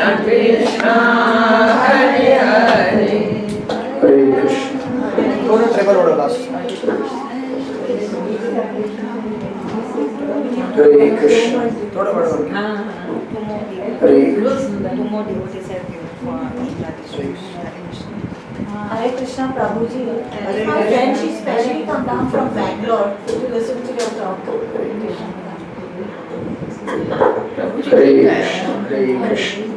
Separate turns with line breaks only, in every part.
Krishna Hare Hare Hare Krishna. थोड़ा treble हो रहा लास्ट. Hare Krishna. थोड़ा बड़ा हो गया. Hare
Hare Krishna, Prabhuji. My friend, she specially come down from Bangalore to listen to your talk.
Hare Krishna. Hare Krishna.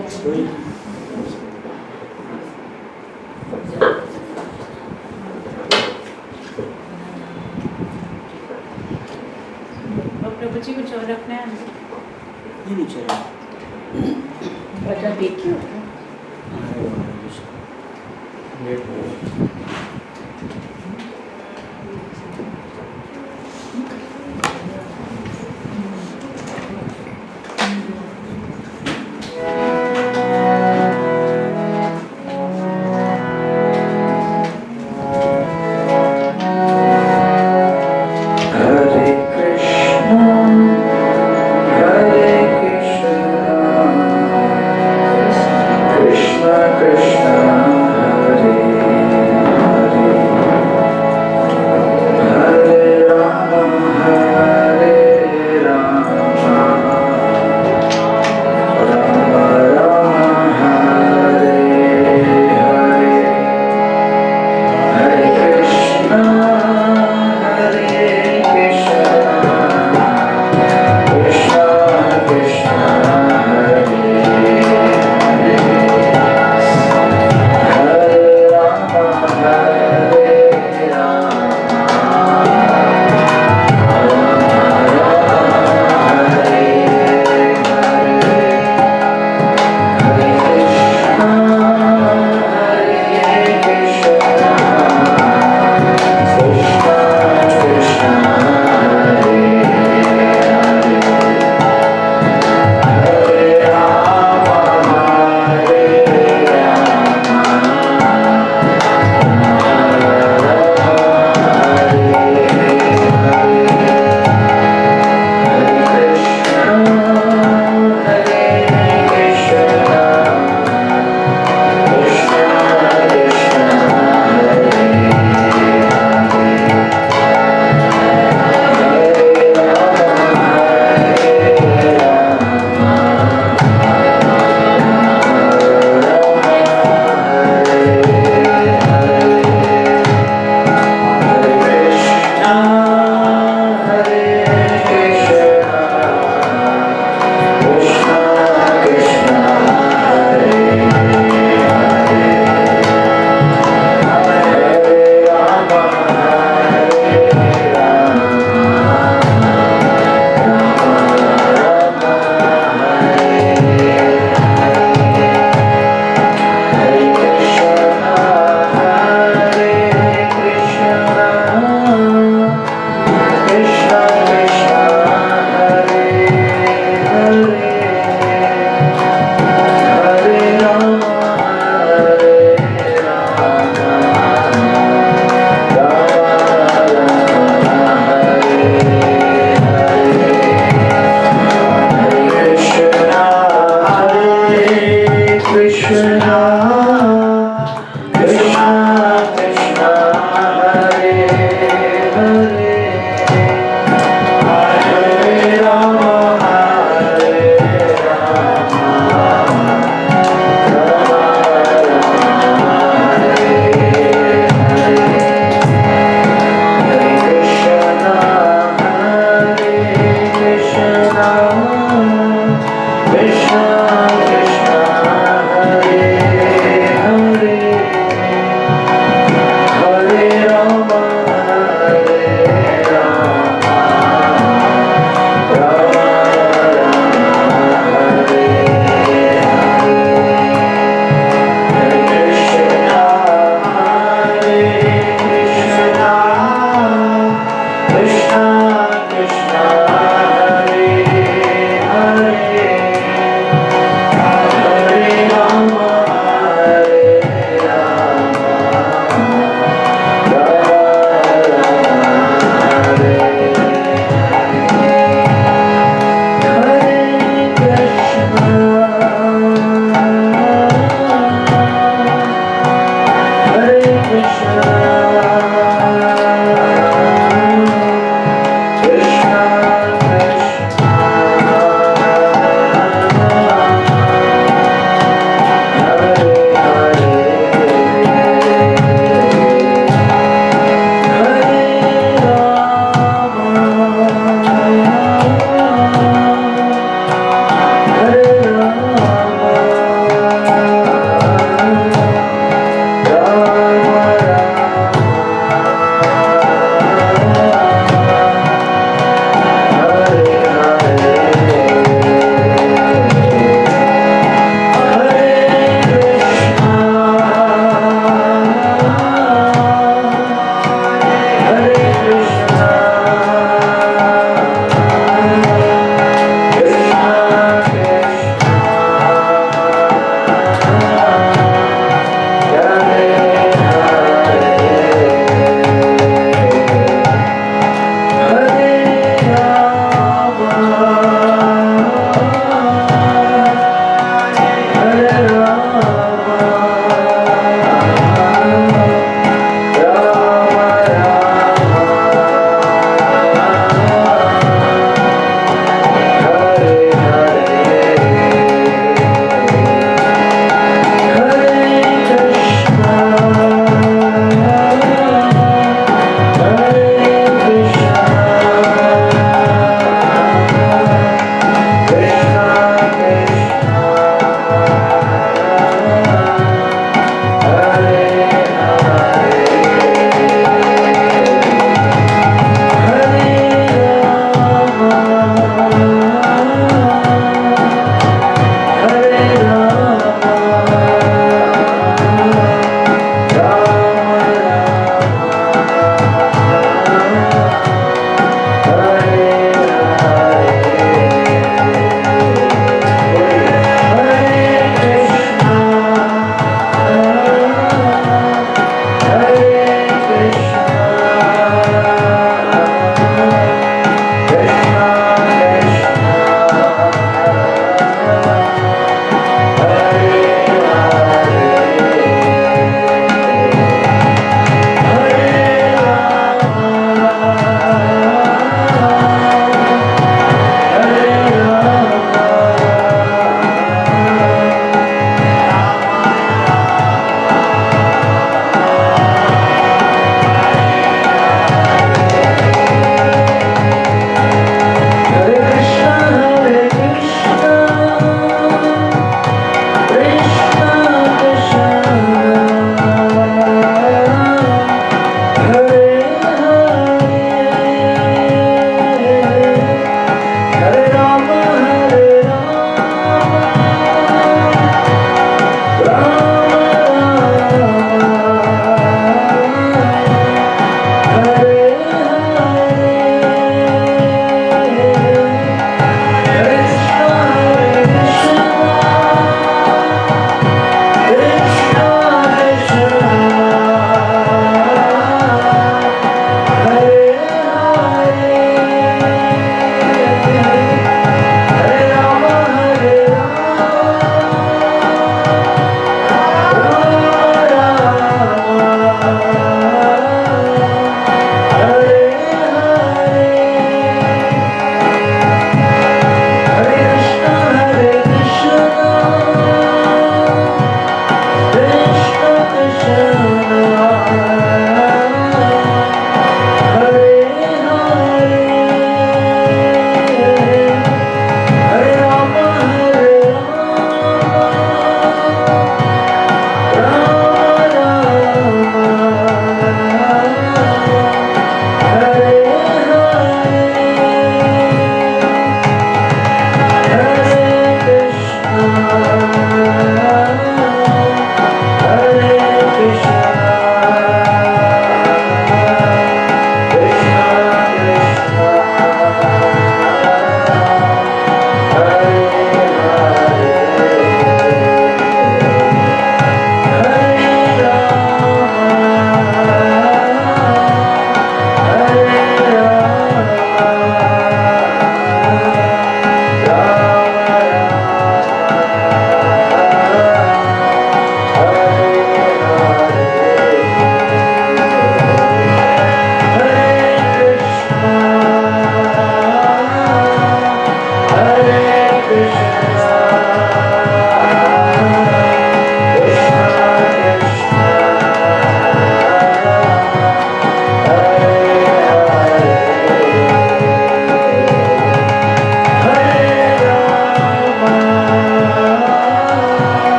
प्रभु जी कुछ और रखना है?
नहीं चलेगा.
बता देखिए.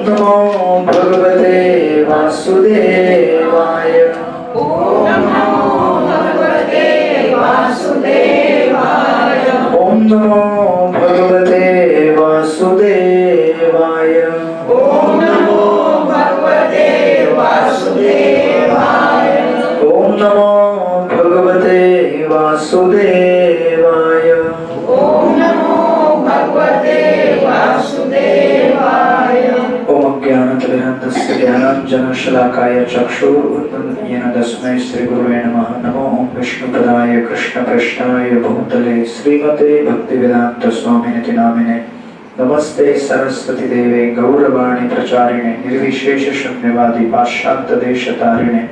नमो भगवते वासुदेवाय।
ओम नमो भगवते वासुदेवाय।
ओम नमो भगवते वासुदेवाय।
ओम नमो भगवते वासुदेवाय।
ओम नमो भगवते वासुदेवाय।
ओम नमो भगवते वासुदेवाय।
ओम ज्ञानतिमिरन्धस्य ज्ञानाञ्जनशलाकाय चक्षुरुन्मीलितं येन तस्मै श्रीगुरुवे नमः। नमो विष्णुपदाय कृष्णपृष्ठाय भूतले श्रीमते भक्तिवेदान्तस्वामिनिति नामिने। नमस्ते सरस्वती देवे गौरवाणी प्रचारिणे निर्विशेष शून्यवादी पाश्चात्यदेशतारिणे।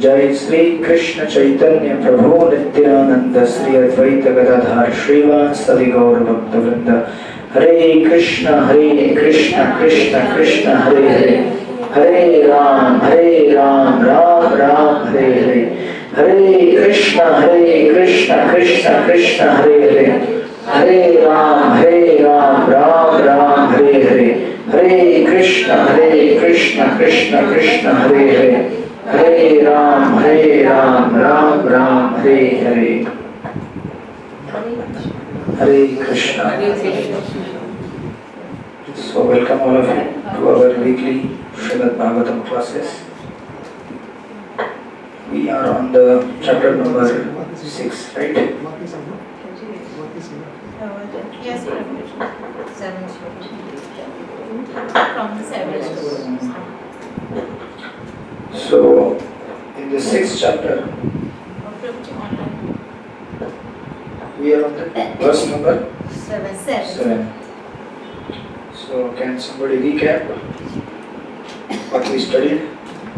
जय श्री कृष्ण चैतन्य प्रभु नित्यानंद श्री अद्वैत गदाधर श्रीवासदि गौर भक्तवृंद। हरे कृष्ण कृष्ण कृष्ण हरे हरे, हरे राम राम राम हरे हरे। हरे कृष्ण कृष्ण कृष्ण हरे हरे, हरे राम राम राम हरे हरे। हरे कृष्ण कृष्ण कृष्ण हरे हरे, हरे Ram Ram Ram Hare Hare. Hare Krishna. So welcome all of you to our weekly Srimad Bhagavatam classes. We are on the chapter number 6, right?
Yes, Prabhuji. 7 from the 7
So in the 6th chapter,
Prabhuji online.
we are on the verse number
7.
7. So can somebody recap what we studied?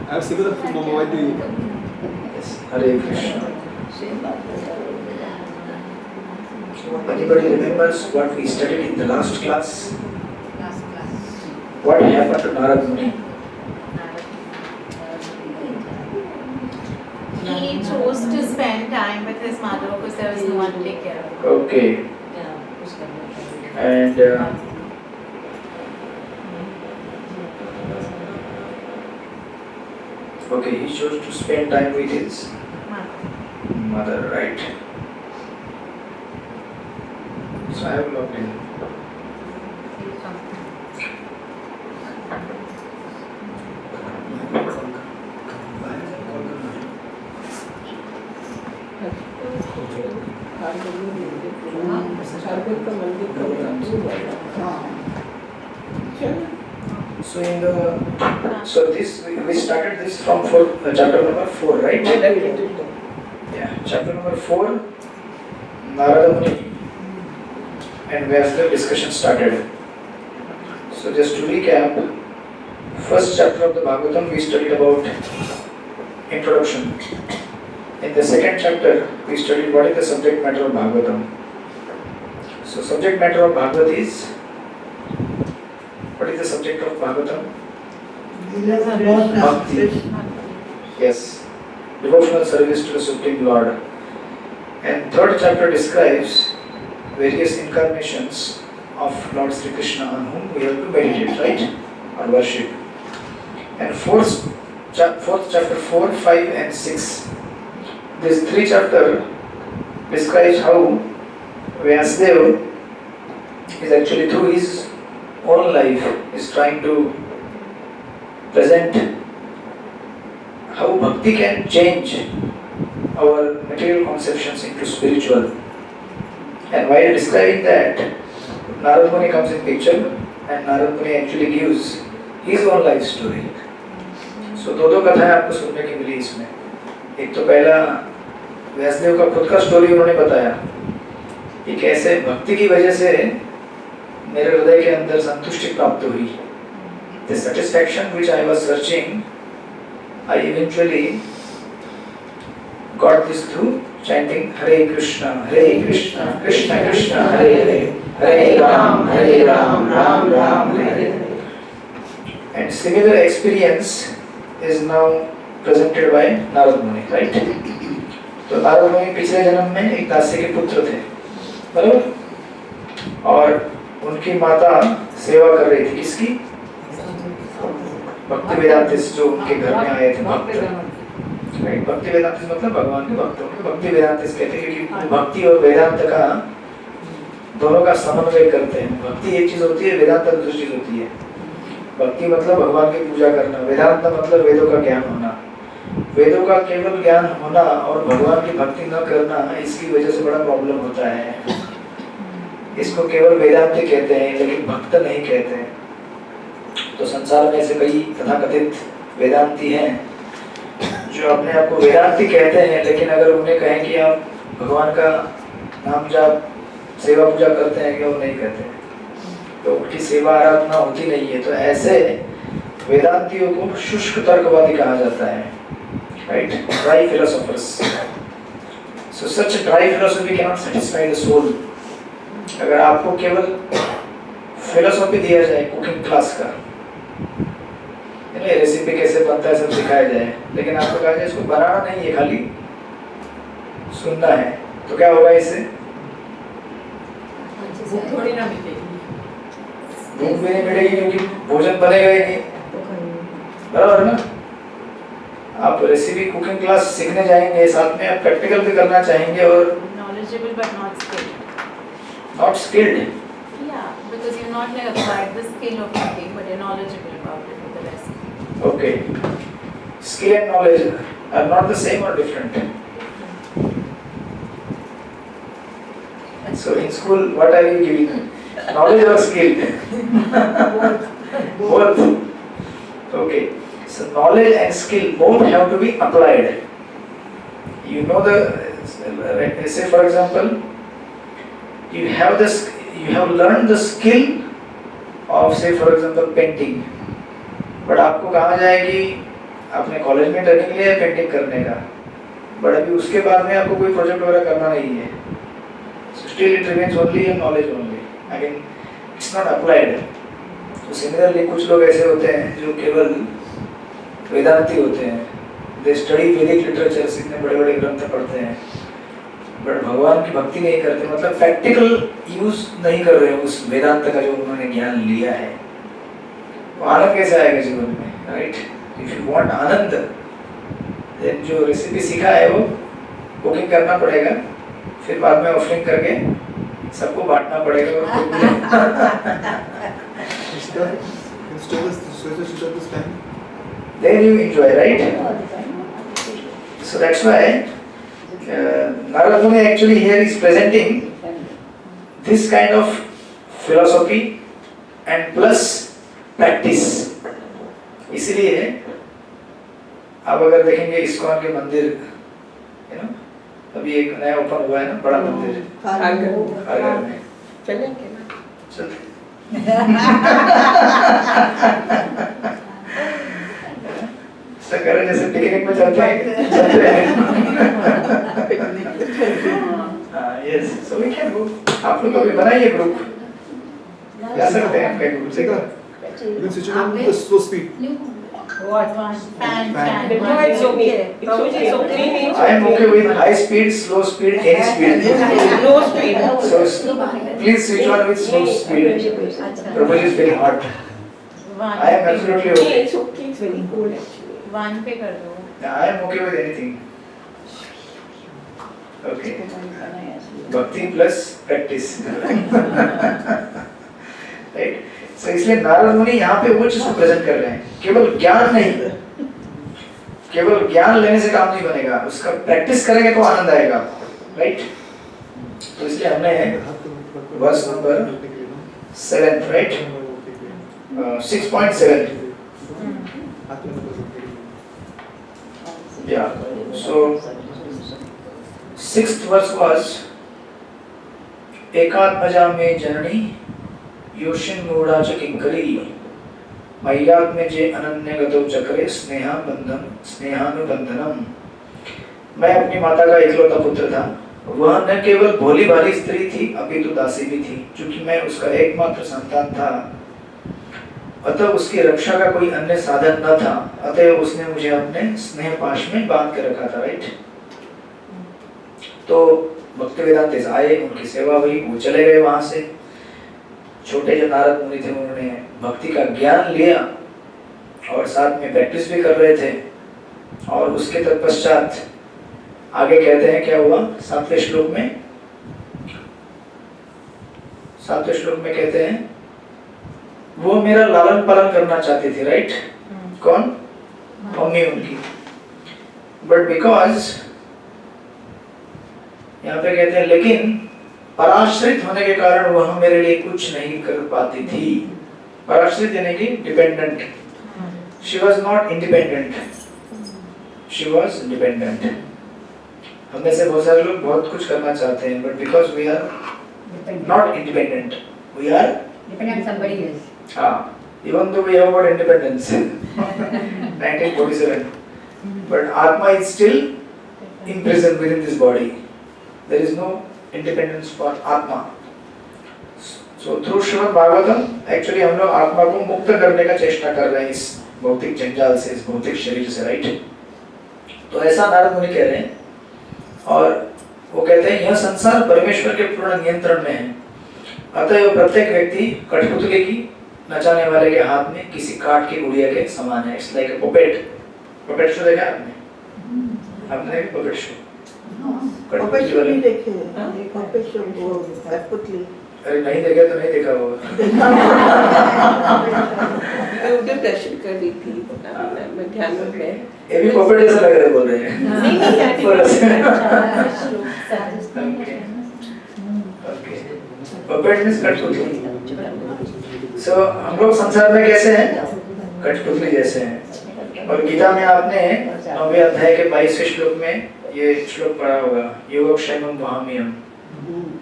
I have similar from mobile to you.
Yes. Hare Krishna. Anybody remembers what we studied in the last class? What happened to Narad Muni?
He chose to spend time with his mother because there was no one to take care of him.
Okay. And okay, he chose to spend time with his mother, right? So I have logged in. So in the this we started this from chapter number 4, right? Yeah, chapter number 4, Narada Muni and Vyasdev discussion started. So just to recap, first chapter of the Bhagavatam we studied about introduction. In the second chapter we studied what is the subject matter of Bhagavatam. So subject matter of Bhagavad is, what is the subject of Bhagavatam? Bhakti. Yes, devotional service to the Supreme Lord. And third chapter describes various incarnations of Lord Sri Krishna on whom we have to meditate, right? Or worship. And fourth chapter 4, 5 and 6. This 3 chapter describes how Vyasdev is actually through his own life is trying to present how bhakti can change our material conceptions into spiritual. And while describing that, Narad Muni comes in picture and Narad Muni actually gives his own life story. So दो कथाएं आपको सुनने की मिली इसमें। एक तो पहला व्यासदेव का खुद का स्टोरी उन्होंने बताया कि कैसे भक्ति की वजह से मेरे हृदय के अंदर संतुष्टि प्राप्त हुई। The satisfaction which I was searching, I eventually got this through chanting Hare Krishna, Krishna Krishna, Hare Hare, Hare Ram, Ram Ram, Hare Hare. And similar experience is now presented by Narad Muni, right? तो नारद मुनि पिछले जन्म में एक दासी के पुत्र थे, बराबर? और उनकी माता सेवा कर रही थी, किसकी? भक्ति वेदांतिस्ट जो उनके घर में आए थे भक्त, राइट, भक्ति वेदांतिस्ट मतलब भगवान के भक्त, उनको भक्ति वेदांतिस्ट कहते हैं क्योंकि भक्ति और वेदांत का दोनों का समन्वय करते हैं। भक्ति एक चीज होती है, वेदांत दूसरी चीज होती है। भक्ति मतलब भगवान की पूजा करना, वेदांत मतलब वेदों का ज्ञान होना। वेदों का केवल ज्ञान होना और भगवान की भक्ति न करना, इसकी वजह से बड़ा प्रॉब्लम होता है। इसको केवल वेदांती कहते हैं लेकिन भक्त नहीं कहते हैं। तो संसार में ऐसे कई तथाकथित वेदांती हैं जो अपने आप को वेदांती कहते हैं, लेकिन अगर उन्हें कहें कि आप भगवान का नाम जाप सेवा पूजा करते हैं, कि वो नहीं कहते हैं, तो उनकी सेवा आराधना होती नहीं है। तो ऐसे वेदांतियों को शुष्क तर्कवादी कहा जाता है, right, dry philosophers. So such dry philosophy can not satisfy the soul. अगर आपको केवल फिलोसॉफी दिया जाए कुकिंग क्लास का, रेसिपी कैसे बनता है सब सिखाया जाए, लेकिन आपको कहा जाए इसको बनाना नहीं है, खाली सुनना है, तो क्या होगा इससे?
थोड़ी ना मिलेगी,
भूख भी नहीं मिलेगी क्योंकि भोजन बनेगा ही नहीं, बराबर ना। आप रेसिपी कुकिंग क्लास सीखने जाएंगे, साथ में आप प्रैक्टिकल भी करना चाहेंगे और
knowledgeable but not skilled.
Not skilled.
Yeah, because you've not like acquired the skill of cooking, but you're knowledgeable about it with the recipe.
Okay. Skill and knowledge are not the same or different. So in school, what are you giving? Knowledge or skill? Both. Okay. So knowledge and skill both have to be applied. You know say for example, you have learned the skill of say for example painting. But आपको कहा जाए कि आपने college में training लिया है painting करने का, बट अभी उसके बाद में आपको कोई प्रोजेक्ट वगैरह करना नहीं है, still it remains only your knowledge only, again it's not applied. तो सिमिलरली कुछ लोग ऐसे होते हैं जो केवल वेदांती होते हैं, दे स्टडी वैदिक लिटरेचर, इतने बड़े बड़े ग्रंथ पढ़ते हैं, बट भगवान की भक्ति नहीं करते, मतलब प्रैक्टिकल यूज नहीं कर रहे उस वेदांत का जो उन्होंने ज्ञान लिया है। वो आनंद कैसे आएगा जीवन में, राइट? इफ यू वांट आनंद, देन जो रेसिपी सीखा है वो कुकिंग करना पड़ेगा, फिर बाद में ऑफरिंग करके सबको बांटना पड़ेगा। Then you enjoy, right? So that's why Narad Muni actually here is presenting this kind of philosophy and plus practice. इसीलिए आप अगर देखेंगे इस्कॉन के मंदिर, you know, अभी एक नया ओपन हुआ है ना बड़ा मंदिर आगरा में,
चलेंगे
चलते जैसे पिकनिक में चलते हैं। Yes, so we can go. आप लोग अभी बनाइए ग्रुप, जा सकते हैं आपका ग्रुप से।
You can switch it on to slow speed.
What one? Fan.
No, it's okay. It's okay.
I am okay with high speed, slow speed, any speed.
No speed.
So please switch on with slow speed. Prabhuji is very hot.
One.
I am absolutely okay.
It's okay. It's very cool actually.
One पे कर दो.
I am okay with anything. Okay. Bhakti plus practice. Right? So इसलिए नारद मुनि यहाँ पे वो चीज को प्रेजेंट कर रहे हैं, केवल ज्ञान नहीं, केवल ज्ञान लेने से काम नहीं बनेगा, उसका प्रैक्टिस करेंगे तो आनंद आएगा, राइट? तो इसलिए हमने verse number 7, right, 6.7, yeah. So 6th verse was एकात्मजा में जननी योशिन मूढ़ा च किंकरी मय्यात्मे जे अनन्यगतो चक्रे स्नेहानुबंधनम। मैं अपनी माता का इकलौता पुत्र था, वह न केवल भोली भाली स्त्री थी अपितु दासी भी थी। चूंकि मैं उसका एकमात्र संतान था, अतः उसकी रक्षा का कोई अन्य साधन न था, अतः उसने मुझे अपने स्नेह पाश में बांध के रखा था, राइट? तो भक्ति वेदांत आए, उनकी सेवा हुई, वो चले गए वहां से। छोटे जो नारद मुनि थे उन्होंने भक्ति का ज्ञान लिया और साथ में प्रैक्टिस भी कर रहे थे। और उसके तत्पश्चात आगे कहते हैं क्या हुआ 7वें श्लोक में। 7वें श्लोक में कहते हैं वो मेरा लालन पालन करना चाहती थी, राइट? कौन? मम्मी उनकी। बट बिकॉज यहाँ पे कहते हैं लेकिन पराश्रित होने के कारण वह मेरे लिए कुछ नहीं कर पाती थी। पराश्रित यानी कि dependent. She was not independent, she was dependent. हम में से बहुत सारे लोग बहुत कुछ करना चाहते हैं, but because we are not independent, we are
dependent on somebody else.
even though we have got independence 1947, but Atma is still imprisoned within this body. There is no independence for Atma. So through Srimad Bhagavatam actually हम लोग आत्मा को मुक्त करने का चेष्टा कर रहे हैं इस भौतिक जंजाल से, इस भौतिक शरीर से, राइट? तो ऐसा नारद मुनि कह रहे हैं। और वो कहते हैं यह संसार परमेश्वर के पूर्ण नियंत्रण में है, अतः प्रत्येक व्यक्ति कठपुतली की नचाने वाले के हाथ में किसी काठ की गुड़िया के समान है। It's like a puppet. Puppet show देखा आपने? आपने पपेट शो?
पपेट शो नहीं देखे हैं। पपेट शो वो कठपुतली।
अरे नहीं देखा तो नहीं देखा होगा।
मैं उधर दर्शन कर रही थी, मैं ध्यान में गए।
ये भी पपेट जैसा लग रहा है बोल रहे हैं। पपेट मींस कठपुतली। सो हम लोग संसार में कैसे हैं? कठपुतली जैसे हैं। और गीता में आपने 9वें अध्याय के 22वें श्लोक में ये श्लोक पढ़ा होगा, योगक्षेमं वहाम्यहम्,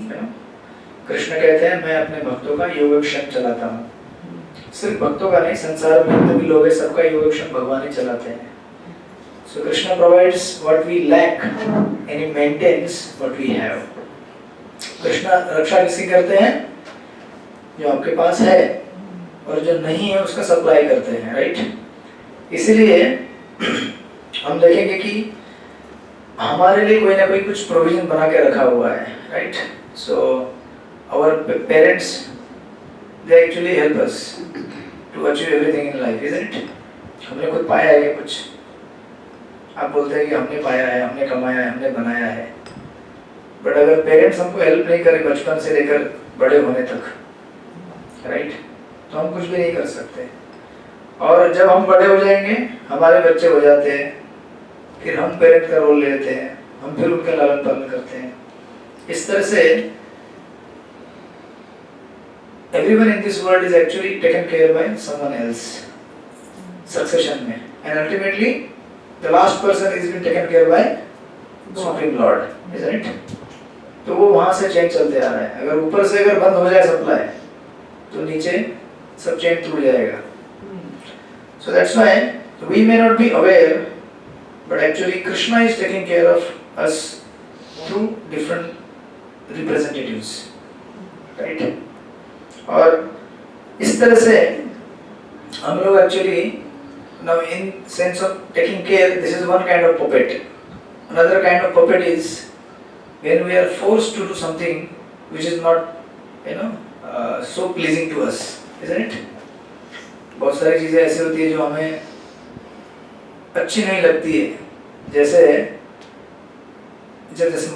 है ना? कृष्ण कहते हैं मैं अपने भक्तों का योगक्षेम चलाता हूँ। सिर्फ भक्तों का नहीं, संसार में जितने भी लोग हैं सबका योगक्षेम भगवान ही चलाते हैं। So Krishna provides what we lack and he maintains what we have. Krishna रक्षा किसी करते हैं? जो आपके पास है, और जो नहीं है उसका सप्लाई करते हैं, राइट? इसीलिए हम देखेंगे कि हमारे लिए कोई ना कोई कुछ प्रोविजन बना के रखा हुआ है, right? So our parents, they actually help us to achieve everything in life, isn't it? हमने खुद पाया है कुछ, आप बोलते हैं कि हमने पाया है, हमने कमाया है, हमने बनाया है, बट अगर पेरेंट्स हमको हेल्प नहीं करें बचपन से लेकर बड़े होने तक, राइट, तो हम कुछ भी नहीं कर सकते। और जब हम बड़े हो जाएंगे, हमारे बच्चे हो जाते हैं, फिर हम पेरेंट का रोल लेते हैं, हम फिर उनका लालन पालन करते हैं। इस तरह से everyone in this world is actually taken care by someone else, succession में, and ultimately the last person is being taken care by Supreme Lord, isn't it? तो वो वहाँ से चेन चलते आ रहा है। अगर ऊपर से अगर बंद हो जाए सप्लाई, तो नीचे सब चेन टूट जाएगा। So that's why we may not be aware, but actually Krishna is taking care of us through different representatives, right? और इस तरह से हम लोग actually now in sense of taking care, this is one kind of puppet. Another kind of puppet is when we are forced to do something which is not, so pleasing to us, isn't it? बहुत सारी चीजें ऐसी होती है जो हमें अच्छी नहीं लगती है, जैसे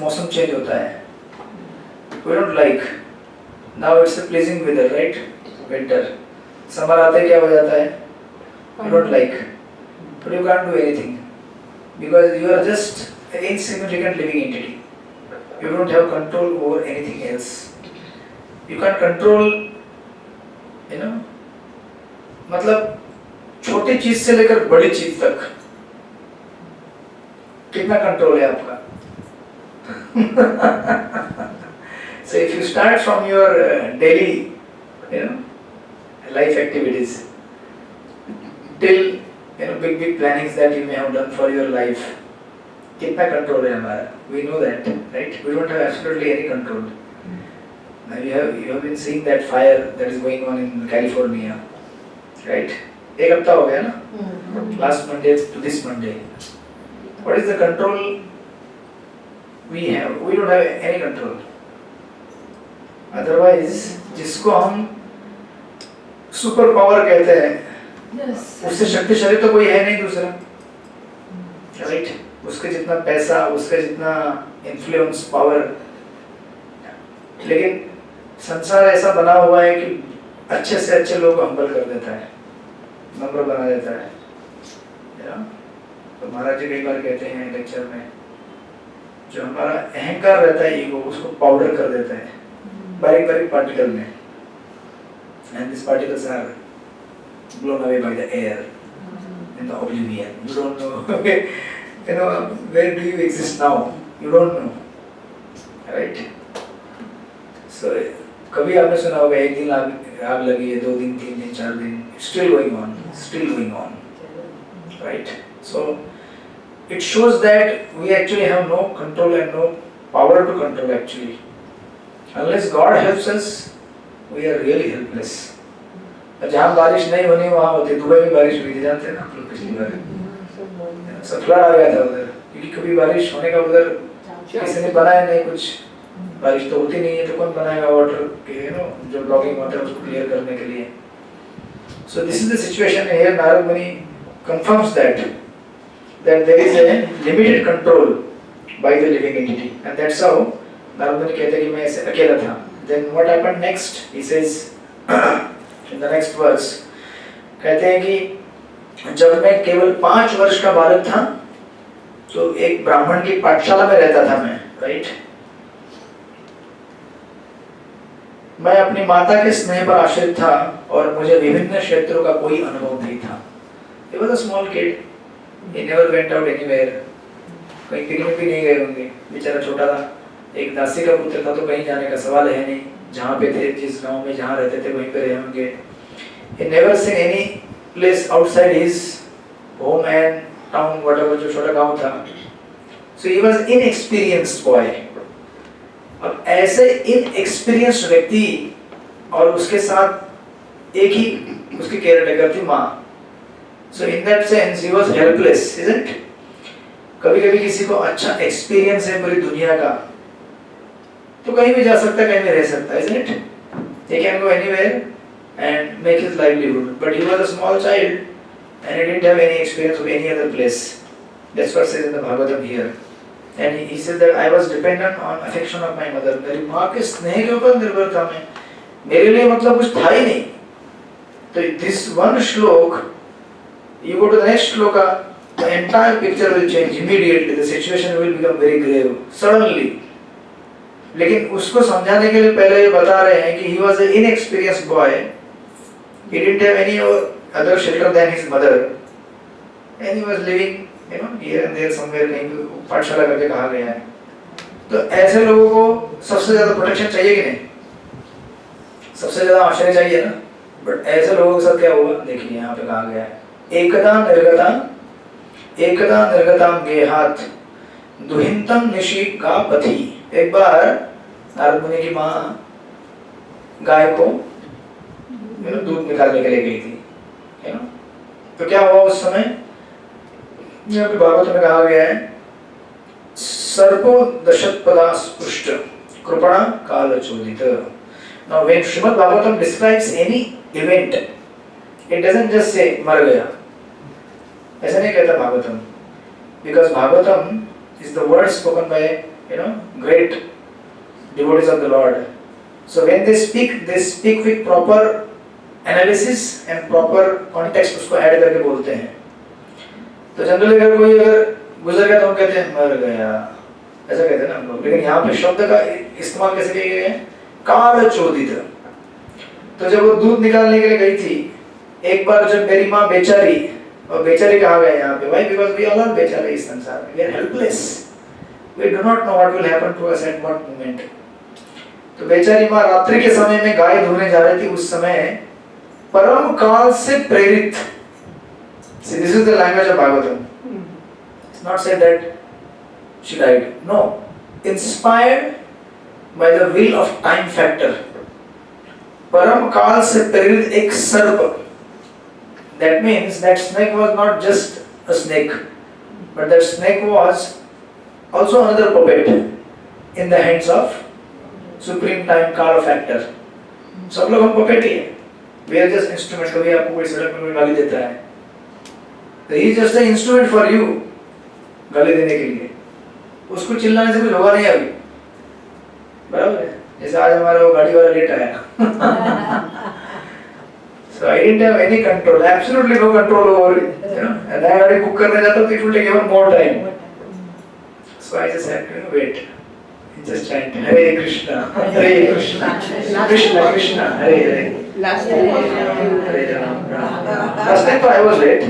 मौसम चेंज होता है, we don't like. Now it's a pleasing weather, right? Winter. Summer आते क्या हो जाता है? You don't like, but you can't do anything because you are just an insignificant living entity. You don't have control over anything else. You can't control, मतलब छोटी चीज से लेकर बड़ी चीज तक कितना कंट्रोल है आपका? So if you start from your daily, life activities till big plannings that you may have done for your life, कितना control है हमारा? We know that, right? We don't have absolutely any control. Now you have been seeing that fire that is going on in California, right? एक हफ्ता हो गया ना? Last Monday to this Monday. What is the control we have? We don't have any control. Otherwise, जिसको हम super power कहते हैं,
Yes.
उससे शक्तिशाली तो कोई है नहीं दूसरा, राइट? उसके जितना पैसा, उसके जितना इन्फ्लुएंस, पावर, लेकिन संसार ऐसा बना हुआ है कि अच्छे से अच्छे लोग हम्बल कर देता है, नम्र बना देता है, तो महाराज जी कई बार कहते हैं लेक्चर में, जो हमारा अहंकार रहता है, ईगो, उसको पाउडर कर देता है बारीक बारीक पार्टिकल में, and these particles are blown away by the air in the oblivion. You don't know, where do you exist now? You don't know, right? So कभी आपने सुना होगा एक दिन आग लगी है, 2 दिन, 3 दिन, 4 दिन, still going on, right? So it shows that we actually have no control and no power to control actually. Unless God helps us, we are really helpless. जहाँ बारिश नहीं होनी वहाँ होती, दुबई में बारिश हुई थी, जानते हैं ना आप लोग, पिछली बार सब फ्लड आ गया था उधर, क्योंकि कभी बारिश होने का उधर किसी ने बनाया नहीं कुछ, बारिश तो होती नहीं है तो कौन बनाएगा वाटर के, जो ब्लॉगिंग होता है उसको क्लियर करने के लिए. So this is the situation here. Narad Muni confirms that there is a limited control by the living entity, and that's how Narad Muni कहते हैं कि मैं ऐसे अकेला था. Then what happened next? He says in the next verse, कहते हैं कि जब मैं केवल 5 वर्ष का बालक था तो एक ब्राह्मण की पाठशाला में रहता था मैं, राइट? मैं अपनी माता के स्नेह पर आश्रित था और मुझे विभिन्न क्षेत्रों का कोई अनुभव नहीं था. He was a small kid. He never went out anywhere. कहीं पिकनिक भी नहीं गए होंगे, बेचारा छोटा था. एक दासी का पुत्र था तो कहीं जाने का सवाल है नहीं, जहाँ पे थे, जिस गांव में जहाँ रहते थे वहीं पे रहे होंगे. He never seen any place outside his home and town, whatever, जो छोटा गांव था. So he was inexperienced boy. अब ऐसे इनएक्सपीरियंस्ड व्यक्ति और उसके साथ एक ही उसकी केयर टेकर थी माँ. So in that sense he was helpless, isn't it? कभी-कभी किसी को अच्छा एक्सपीरियंस है पूरी दुनिया का तो कहीं भी जा सकता है, कहीं भी रह सकता है, isn't it? He can go anywhere and make his livelihood. But he was a small child and he didn't have any experience of any other place. That's what says in the Bhagavatam here. And he said that I was dependent on affection of my mother. मेरी माँ के स्नेह के ऊपर निर्भर था मैं. मेरे लिए मतलब कुछ था ही नहीं. तो this one श्लोक, you go to the next shloka, the entire picture will change immediately. The situation will become very grave suddenly. लेकिन उसको समझाने के लिए पहले ये बता रहे हैं कि he was an inexperienced boy. He didn't have any other shelter than his mother, and he was living, here and there somewhere. कहीं पाठशाला करके कहा गया है. तो ऐसे लोगों को सबसे ज्यादा प्रोटेक्शन चाहिए कि नहीं? सबसे ज्यादा आश्रय चाहिए ना. बट ऐसे लोगों के साथ क्या हुआ देखिए, यहाँ पे कहा गया है, एकदा निर्गताम गेहात दुहिंतम निशी का पथि. एक बार नारद मुनि की माँ गाय को दूध निकालने के लिए गई थी, तो क्या हुआ उस समय, यहाँ पे भागवत में कहा गया है, सर्पो दशत्पदा स्पुष्ट कृपणा काल चोदित. Now when Srimad Bhagavatam describes any event, it doesn't just say मर गया, ऐसा नहीं कहता Bhagavatam, because Bhagavatam is the word spoken by great devotees of the Lord. So when they speak with proper analysis and proper context, उसको add करके बोलते हैं. तो जनरली अगर कोई गुजर गया तो हम कहते हैं मर गया, ऐसा कहते हैं ना हम लोग. लेकिन यहाँ पे शब्द का इस्तेमाल कैसे किया गया है, काल चोदित. तो जब वो दूध निकालने के लिए गई थी, एक बार जब मेरी माँ बेचारी, और बेचारी कहा गया यहाँ पे, why? Because we all are बेचारे इस संसार में, we are helpless, we do not know what will happen to us at what moment. तो बेचारी माँ रात्रि के समय में गाय धोने जा रही थी. उस समय परम काल से प्रेरित, see this is the language of Bhagavatam. It's not said that she died, no, inspired by the will of time factor. परम काल से प्रेरित एक सर्प. That means that snake was not just a snake, but that snake was also another puppet in the hands of supreme time Kala factor. सब लोग हम puppet ही हैं. We are just instrument. कभी आपको कोई सड़क में कोई गाली देता है, तो he is just an instrument for you, गाली देने के लिए. उसको चिल्लाने से कुछ होगा नहीं अभी, बराबर है. जैसे आज हमारा वो गाड़ी वाला लेट आया. So I didn't have any control, absolutely no control over it. You know, and I गाड़ी बुक करने जाता तो it will take even more time. So I just had to wait. Just chant Hare Krishna, Hare Krishna, Krishna Krishna, Hare Hare.
Last time
Hare Ram, Ram Ram. Last time I was late.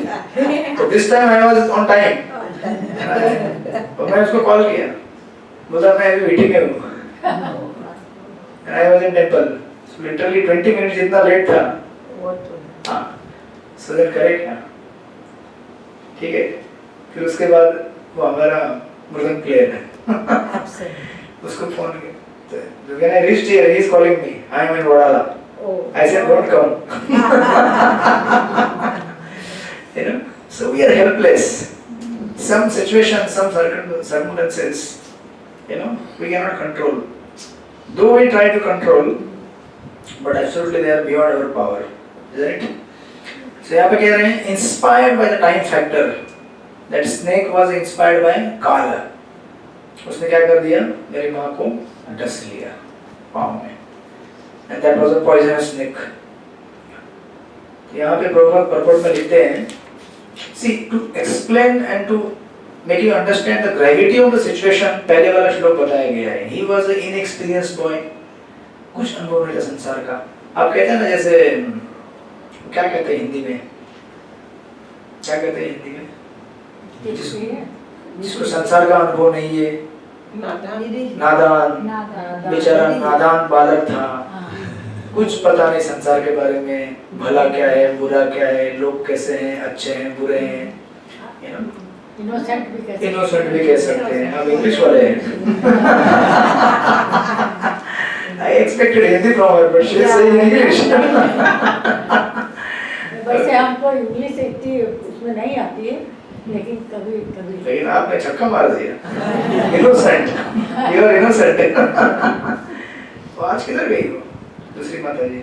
So this time I was on time. तो मैं उसको call किया, बोला मैं अभी meeting में हूँ. And I was in temple. So literally 20 minutes जितना लेट था. हाँ. So then correct ना. ठीक है. फिर उसके बाद वो हमारा मृदंग प्लेयर है. उसको फोन किया. So when I reached here, he is calling me. I am in Wadala. I said, don't come. You know, so we are helpless. Some situations, some circumstances, you know, we cannot control. Though we try to control, but absolutely they are beyond our power, isn't it? So यहाँ पे कह रहे हैं, inspired by the time factor, that snake was inspired by Kala. उसने क्या कर दिया? मेरी माँ को डस लिया पाँव में. And that was a poisonous snake. यहाँ पे प्रभुपाद purport में लिखते हैं, see, to explain and to make you understand the gravity of the situation, पहले वाला श्लोक बताया गया है. He was an inexperienced boy. कुछ अनुभव नहीं था संसार का. आप कहते हैं ना जैसे क्या कहते हैं हिंदी में? क्या कहते हैं हिंदी में? जिसको संसार का अनुभव नहीं है, नादान, बेचारा नादान बालक था. कुछ पता नहीं संसार के बारे में, भला क्या है, बुरा क्या है, लोग कैसे हैं, अच्छे हैं, बुरे हैं, you know? इनोसेंट भी कह सकते हैं. अब इंग्लिश वाले हैं. I expected Hindi from her, but she is saying English.
वैसे हमको इंग्लिश इतनी उसमें नहीं आती है, लेकिन कभी कभी.
लेकिन आपने छक्का मार दिया. Innocent, you are innocent. तो आज किधर गई हो? दूसरी माता जी.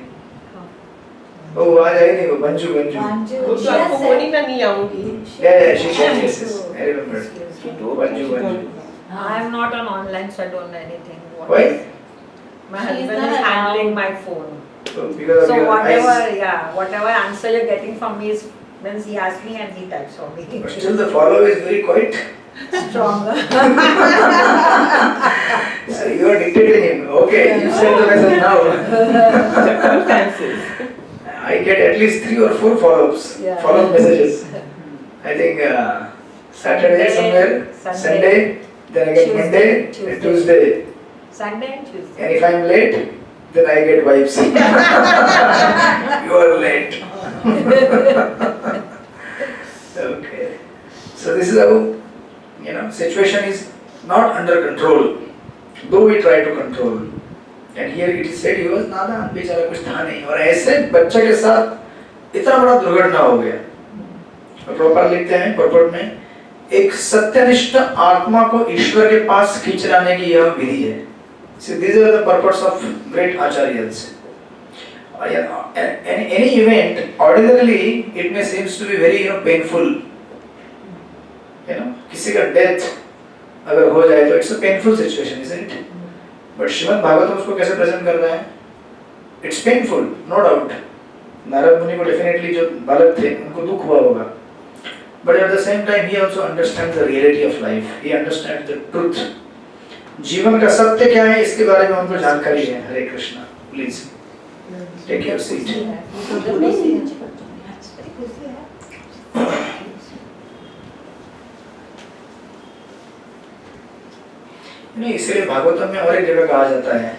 वो आज आई नहीं, वो बंजू.
वो तो आपको बोली ना नहीं आऊंगी.
Yeah, she said yes. I remember. Banju.
I am not on online, so I don't know anything.
Why?
My
She is
husband
not
is handling
around.
my phone.
So because of
So
your
whatever,
eyes.
yeah, whatever answer you're getting from me is means he asks me and he types for me.
But still the follow is very quiet.
Stronger.
So you are dictating him. Okay, you send the message now.
Circumstances.
I get at least 3 or 4 follow-ups,
Yeah.
follow-up messages. I think Saturday somewhere, Sunday, then again
Tuesday,
Monday,
Tuesday.
and Tuesday.
Sunday and Tuesday.
And if I am late, then I get vibes. You are late. Okay. So this is how, you know, situation is not under control, though we try to control. And here it is said he was नादान, बेचारा कुछ था नहीं. और ऐसे बच्चे के साथ इतना बड़ा दुर्घटना हो गया. और प्रभुपाद लिखते हैं purport में, एक सत्यनिष्ठ आत्मा को ईश्वर के पास खींच लाने की यह विधि है. So these are the purports of great acharyas. Any event, ordinarily it may seems to be very painful. You know, किसी का death अगर हो जाए तो it's a painful situation, isn't it? But Shrimad Bhagavat उसको कैसे प्रेजेंट कर रहा है? It's painful, no doubt. Narad मुनि को definitely जो बालक थे उनको दुख हुआ होगा. But at the same time he also understands the reality of life. He understands the truth. जीवन का सत्य क्या है इसके बारे में उनको जानकारी है. हरे Krishna. Please take your seat. नहीं, इसलिए भागवतम में और एक जगह कहा जाता है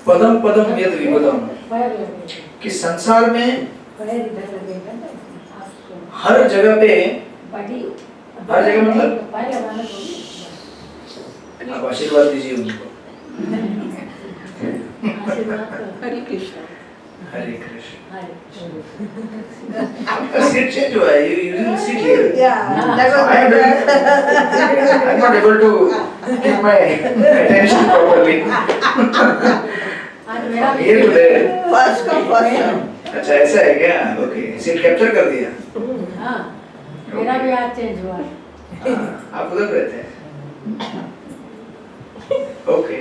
पदम पदम यद विपदम, कि संसार में हर जगह पे, हर जगह मतलब आप आशीर्वाद दीजिए उनको.
हरे कृष्णा.
हरे कृष्ण. आपका सीट चेंज हुआ है. You didn't sit here.
Yeah, that was
I am
better.
I'm not able to keep my attention properly. Here to there.
First come, first serve.
अच्छा ऐसा है क्या? ओके, सीट कैप्चर कर दिया।
हाँ मेरा भी आज चेंज हुआ।
आप उधर रहते हैं? ओके।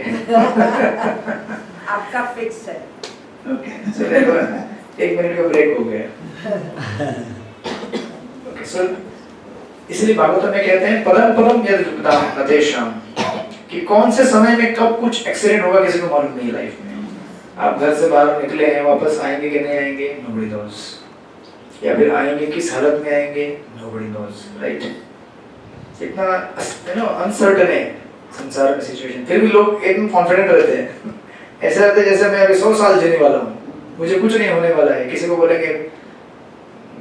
आपका फिक्स है।
ओके, सो देखो 1 मिनट का ब्रेक हो गया। ओके, सो इसलिए भागवत में कहते हैं परम परम यद विपदाम नतेषाम, कि कौन से समय में कब कुछ एक्सीडेंट होगा किसी को मालूम नहीं लाइफ में। आप घर से बाहर निकले हैं, वापस आएंगे कि नहीं आएंगे, nobody knows। या फिर आएंगे किस हालत में आएंगे, nobody knows, राइट? इतना अनसर्टन है संसार में सिचुएशन, फिर भी लोग एकदम कॉन्फिडेंट रहते हैं। ऐसा रहता है जैसे मैं अभी 100 साल जीने वाला हूँ, मुझे कुछ नहीं होने वाला है। किसी को बोलेंगे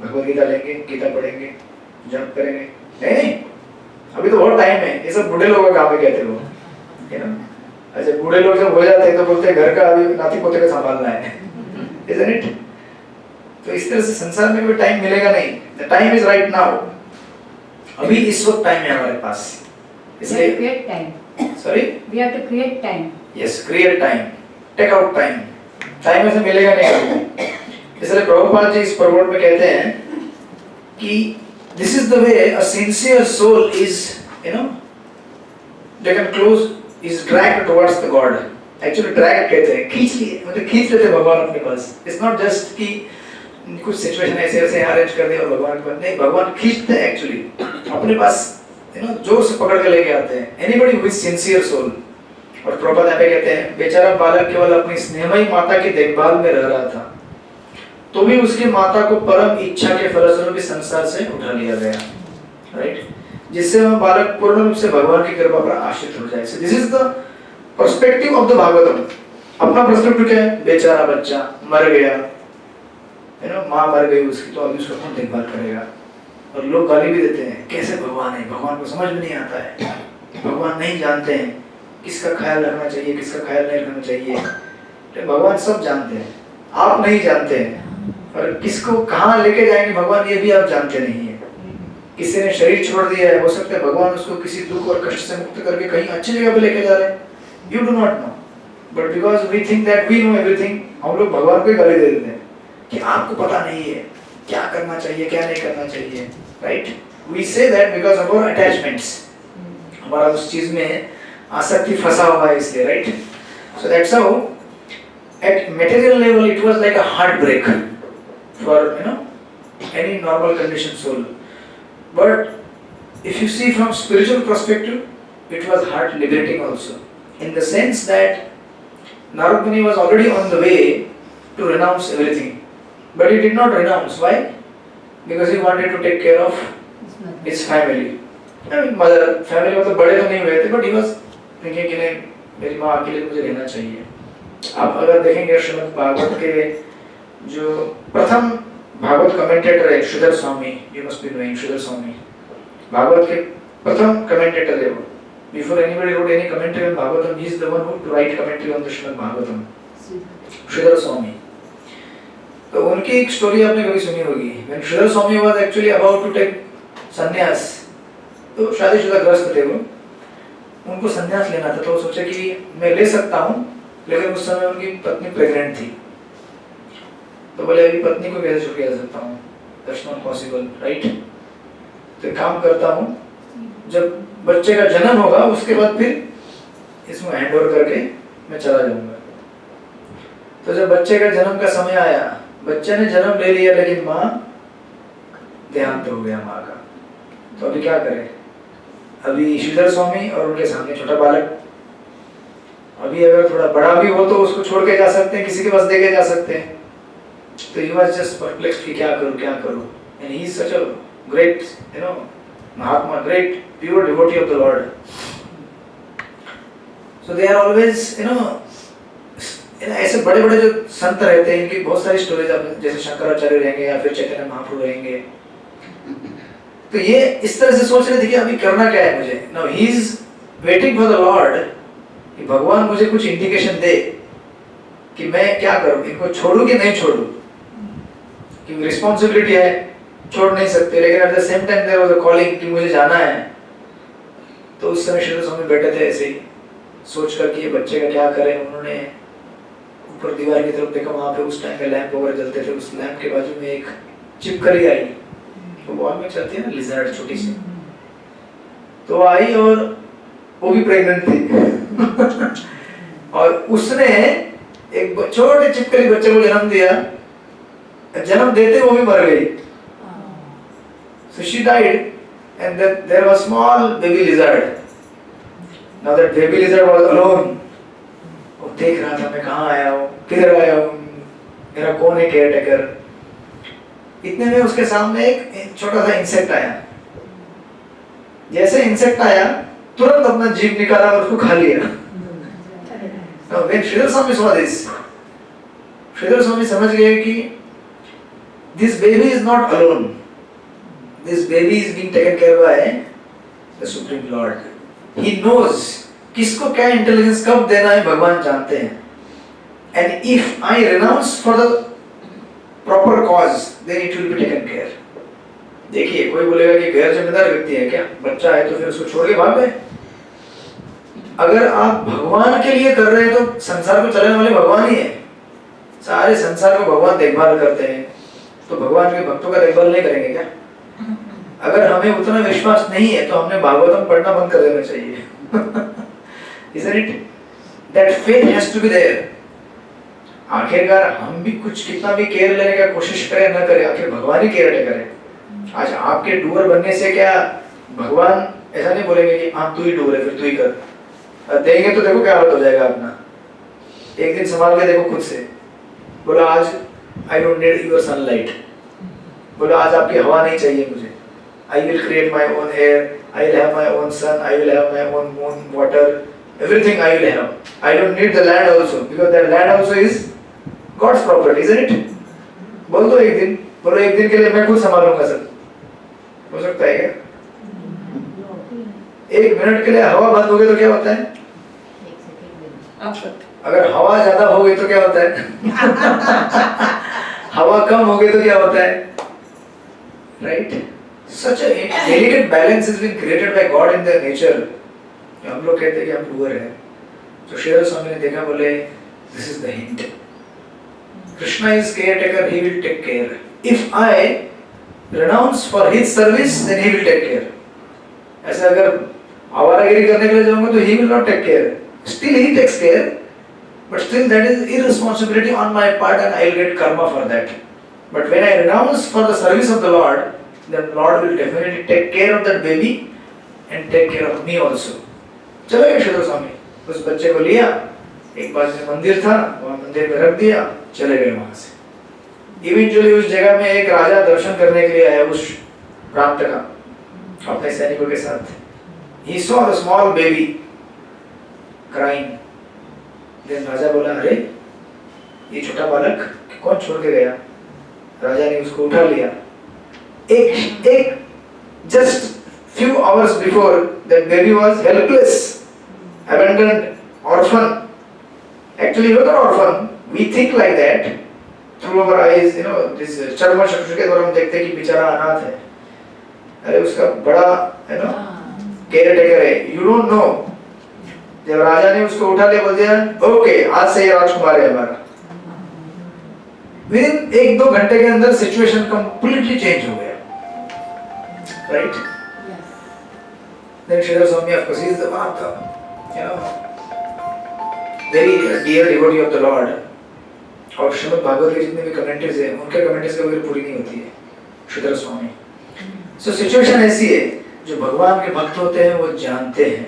भगवद गीता लेंगे, गीता पढ़ेंगे, जप करेंगे, नहीं अभी तो बहुत टाइम है। ये सब बूढ़े लोगों का काम है, कहते लोग, है ना? अच्छा, बूढ़े लोग जब हो जाते हैं तो बोलते हैं घर का अभी नाती पोते का संभालना है, isn't it? तो इस तरह से संसार में कोई टाइम मिलेगा नहीं। The time is right now। अभी इस वक्त टाइम है हमारे पास, इसलिए
create time।
Sorry,
We have to create time।
Yes, create time, take out time. Time ऐसे मिलेगा नहीं। इसलिए प्रभुपाद जी इस प्रवर्ड में कहते हैं कि this is the way a sincere soul is, they can close, is dragged towards the God। Actually drag कहते हैं, खींच लिए, मतलब खींच लेते भगवान अपने पास। It's not just कि कुछ सिचुएशन ऐसे ऐसे अरेंज कर दिया और भगवान के पास, नहीं, भगवान खींचते हैं एक्चुअली अपने पास, जोर से पकड़ के लेके आते हैं। Anybody with sincere soul। और प्रभुपाद यहाँ पे कहते हैं बेचारा बालक केवल अपनी स्नेहमयी माता की देखभाल में रह रहा था, तो भी उसकी माता को परम इच्छा के फलस्वरूप इस संसार से उठा लिया गया, राइट? जिससे वह बालक पूर्ण रूप से भगवान की कृपा पर आश्रित हो जाए। So this is the perspective of the Bhagavatam. अपना पर्सपेक्टिव क्या है? बेचारा बच्चा मर गया, माँ मर गई उसकी, तो अभी उसका कौन देखभाल करेगा? और लोग गाली भी देते हैं, कैसे भगवान है, भगवान को समझ में नहीं आता है, भगवान नहीं जानते हैं किसका ख्याल रखना चाहिए, किसका ख्याल नहीं रखना चाहिए। तो भगवान सब जानते हैं, आप नहीं जानते हैं। और किसको कहाँ लेके जाएंगे भगवान, ये भी आप जानते नहीं है। किसी ने शरीर छोड़ दिया है, हो सकता है भगवान उसको किसी दुख और कष्ट से मुक्त करके कहीं अच्छी जगह पे लेके जा रहे हैं। You do not know, but because we think that we know everything, हम लोग भगवान को ही गाली दे देते हैं कि आपको पता नहीं है क्या करना चाहिए, क्या नहीं करना चाहिए, right? We say that because of our attachments, हमारा उस चीज में आसक्ति फंसा हुआ है, इसलिए, right? So that's how at material level it was like a heartbreak for any normal conditioned soul, but if you see from spiritual perspective it was heart liberating also, in the sense that Narad Muni was already on the way to renounce everything, but he did not renounce. Why? Because he wanted to take care of his family, I mean mother family, मतलब बड़े तो नहीं हुए थे, but he was thinking कि नहीं, मेरी माँ अकेले मुझे रहना चाहिए। आप अगर देखेंगे श्रीमद् भागवत के जो प्रथम भागवत कमेंटेटर है Shridhar Swami, you must be knowing Shridhar Swami, Bhagavata के प्रथम कमेंटेटर है वो। Before anybody wrote any commentary on Bhagavatam, he is the one who to write commentary on the Shrimad Bhagavatam, Shridhar Swami. तो उनकी एक स्टोरी आपने कभी सुनी होगी, when Shridhar Swami was actually about to take sannyas, तो शादीशुदा ग्रस्त थे वो, उनको संन्यास लेना था, तो वो सोचे कि मैं ले सकता हूँ, लेकिन उस समय उनकी पत्नी प्रेग्नेंट थी, तो बोले अभी पत्नी को कैसे छुट्टी आ सकता हूँ, दैट्स नॉट पॉसिबल, राइट? तो काम करता हूँ, जब बच्चे का जन्म होगा उसके बाद फिर इसमें हैंड ओवर करके मैं चला जाऊंगा। तो जब बच्चे का जन्म का समय आया, बच्चे ने जन्म ले लिया, लेकिन माँ देहांत हो गया माँ का, तो अभी क्या करें? अभी श्रीधर स्वामी और उनके सामने छोटा बालक, अभी अगर थोड़ा बड़ा भी हो तो उसको छोड़ के जा सकते हैं, किसी के पास दे के जा सकते हैं। तो he was just perplexed कि क्या करूं, and he is such a great, Mahatma, great pure devotee of the Lord. So they are always, ऐसे बड़े बड़े जो संत रहते हैं, इनकी बहुत सारी स्टोरीज, जैसे शंकराचार्य रहेंगे या फिर चैतन्य महाप्रभु रहेंगे, तो ये इस तरह से सोच रहे थे कि अभी करना क्या है मुझे। Now he is waiting for the Lord कि भगवान मुझे कुछ इंडिकेशन दे कि मैं क्या करूं, इनको छोड़ूं कि नहीं छोड़ूं, क्योंकि रिस्पॉन्सिबिलिटी है, छोड़ नहीं सकते, लेकिन at the same time there was a calling कि मुझे जाना है। तो उस समय श्रीधर स्वामी बैठे थे ऐसे ही सोच कर कि ये बच्चे का क्या करें। उन्होंने ऊपर दीवार की तरफ देखा, वहाँ पे उस टाइम में लैंप वगैरह जलते थे, उस लैंप के बाजू में एक चिपकली आई, तो वॉल में चलती है ना लिजर्ड छोटी सी, तो वो आई और वो भी प्रेग्नेंट थी और उसने एक छोटे चिपकली बच्चे को जन्म दिया, जन्म देते वो भी मर गई। So she died and then there was small baby lizard. Now that baby lizard was alone. वो देख रहा था मैं कहाँ आया हूँ, किधर आया हूँ, मेरा कौन है केयर टेकर। इतने में उसके सामने एक छोटा सा इंसेक्ट आया। जैसे इंसेक्ट आया तुरंत अपना जीभ निकाला और उसको खा लिया। Now when Sridhar Swami saw this, Sridhar Swami समझ गए कि this baby is not alone. This baby is being taken care by the Supreme Lord. He knows किसको क्या इंटेलिजेंस कब देना है भगवान जानते हैं। And if I renounce for the proper cause, then it will be taken care. देखिए कोई बोलेगा कि गैर जिम्मेदार व्यक्ति है क्या, बच्चा है तो फिर उसको छोड़ के भाग गए। अगर आप भगवान के लिए कर रहे हैं तो संसार को चलाने वाले भगवान ही है। सारे संसार को भगवान देखभाल करते हैं, तो भगवान के भक्तों का देखभाल नहीं करेंगे क्या? अगर हमें उतना विश्वास नहीं है तो हमने भागवतम पढ़ना बंद कर देना चाहिए। Isn't it? That faith has to be there. आखिरकार हम भी कुछ कितना भी केयर लेने का कोशिश करें ना करें, आखिर भगवान ही केयर करें। आज आपके डूअर बनने से क्या भगवान ऐसा नहीं बोलेंगे कि हाँ तू ही डूअर है फिर तू ही कर, देंगे तो देखो क्या हालत हो जाएगा अपना। एक दिन संभाल के देखो खुद से, बोला आज I don't need your sunlight, बोला आज आपकी हवा नहीं चाहिए मुझे, I will create my own air, I will have my own sun, I will have my own moon, water, everything I will have. I don't need the land also, because that land also is God's property, isn't it? बोल दो एक दिन, बोलो एक दिन के लिए मैं खुद संभालूंगा सब, हो सकता है क्या? एक मिनट के लिए हवा बंद हो गई तो क्या होता है? अगर हवा ज्यादा हो गई तो क्या होता है? हवा कम हो गई तो क्या होता है? Right? Such a delicate balance has been created by God in their nature. हम लोग कहते हैं कि हम डूअर हैं, तो श्रीधर स्वामी ने देखा, बोले this is the hint. Krishna is caretaker, he will take care. If I renounce for his service, then he will take care. ऐसे अगर आवारागिरी करने के लिए जाऊंगा तो he will not take care. Still he takes care, but still that is irresponsibility on my part and I will get karma for that. But when I renounce for the service of the Lord, then Lord will definitely take care of that baby and take care of me also. चले गए श्रीधर स्वामी, उस बच्चे को लिया, एक पास में मंदिर था, वहाँ मंदिर में रख दिया, चले गए वहाँ से। इवेंचुअली उस जगह में एक राजा दर्शन करने के लिए आया उस प्रांत का, अपने सैनिकों के साथ। He saw the small baby crying. Then राजा बोला, अरे ये छोटा बालक कौन छोड़ के गया? राजा ने उसको उठा लिया। एक just few hours before that baby was helpless, abandoned, orphan. Actually not an orphan, we think like that through our eyes, you know, this चर्म चक्षु के द्वारा हम देखते हैं कि बेचारा अनाथ है, अरे उसका बड़ा है ना केयर टेकर है। You don't know, जब राजा ने उसको उठा लिया, बोल दिया ओके आज से ये राजकुमार है हमारा, विदिन 1-2 घंटे के अंदर सिचुएशन कंप्लीटली चेंज हो गया। Right?
Yes.
Then Sridhar Swami, of course, he is the one of the, you know, very dear devotee of the Lord. और श्रीमद् भागवत के जितने भी कमेंट्रीज हैं, उनके कमेंट्रीज कभी पूरी नहीं होती है श्रीधर स्वामी। So situation ऐसी है, जो भगवान के भक्त होते हैं वो जानते हैं।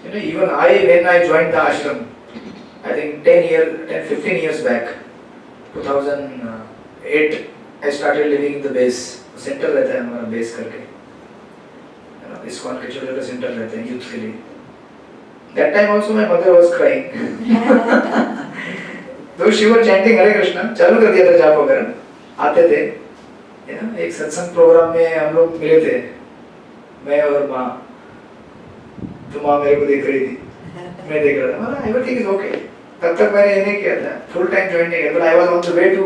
You know, even when I joined the ashram, I think 15 years back, 2008, I started living in the base. Centre रहता है हमारा बेस करके, ISKCON के छोटे-छोटे सेंटर रहते हैं यूथ के लिए। That time also my mother was crying. तो she was chanting Hare Krishna, चालू कर दिया था जाप वगैरह, आते थे, एक सत्संग प्रोग्राम में हम लोग मिले थे, मैं और माँ, तो माँ मेरे को देख रही थी, मैं देख रहा था, मतलब everything is okay. तब तक मैंने ये नहीं किया था, full time join नहीं किया, but I was on the way to,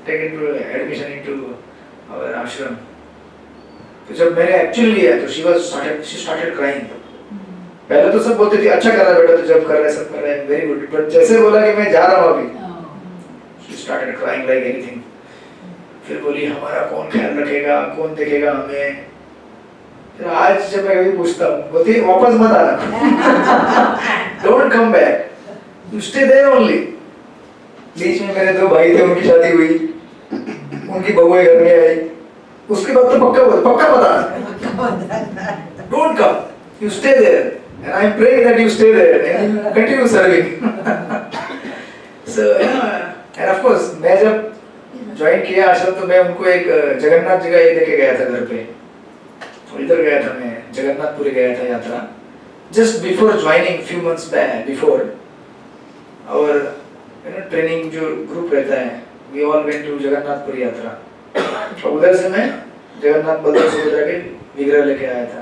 take into admission into our ashram. तो जब मैंने actually लिया तो she started crying. पहले तो सब बोलते थे अच्छा कर रहा है बेटा, तो जब कर रहा है सब कर रहा है, वेरी गुड, बट जैसे बोला कि मैं जा रहा हूँ अभी, she started crying like anything. फिर बोली हमारा कौन ख्याल रखेगा, कौन देखेगा हमें। फिर आज जब मैं कभी पूछता हूँ, बोलती वापस मत आना, don't come back, you stay there only. बीच में मेरे 2 भाई थे, उनकी शादी हुई, उनकी बहुएं घर में आई, उसके बाद तो पक्का बताना, don't come, you stay there, and I am praying that you stay there and you continue serving. So and of course मैं जब ज्वाइन किया आश्रम तो मैं उनको एक जगन्नाथ जी का ये लेके गया था घर पे, तो इधर गया था मैं, जगन्नाथपुरी गया था यात्रा, just before joining few months back before our training जो ग्रुप रहता है, we all went to Jagannathpuri यात्रा, तो उधर से मैं जगन्नाथ बलदेव सुभद्रा के विग्रह लेके आया था।